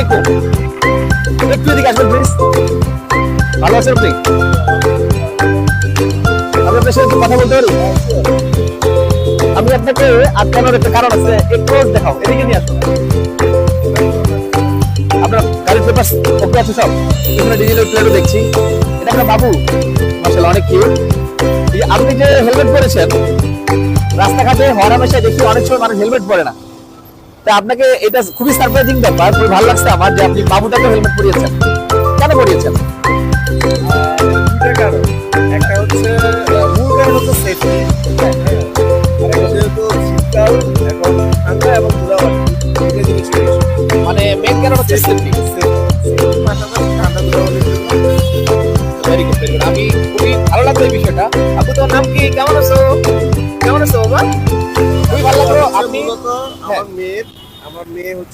আলাইকুম। একটু এদিকে আসবেন প্লিজ। ভালো আছেন আপনি? আমি আপনার সাথে কথা বলতে পারি? আমি আপনাকে আটকানোর একটা কারণ আছে, একটু দেখাও, এদিকে নিয়ে আসুন। আপনার গাড়ির পেপার ওকে আছে সব? এখানে ডিজিটাল প্লেটও দেখছি। এটা আপনার বাবু, মাশাআল্লাহ অনেক কিউট। আপনি যে হেলমেট পরেছেন, রাস্তাঘাটে হরহামেশা দেখি অনেক সময় মানুষ হেলমেট পরে না। তা আপনাকে এটা খুবই সারপ্রাইজিং ব্যাপার, খুবই ভালো লাগছে আমার যে আপনি বাবুটাকে হেলমেট পরিয়েছেন। কেন পরিয়েছেন? দুইটা কারণ। একটা হচ্ছে মূল কারণ হচ্ছে সেফটি, যেহেতু শীতকাল এখন ঠান্ডা এবং ধুলাবালি দুটো জিনিস মানে মেন কারণ হচ্ছে সেফটি। পাশাপাশি ঠান্ডা ধুলাবালির জন্য। Very good, very good. আমি খুবই ভালো লাগলো এই বিষয়টা। আপু তোমার নাম কি? কেমন আছো? কেমন আছো বাবা? খুবই ভালো লাগলো। আপনি মূলত আমার মেয়ে হচ্ছে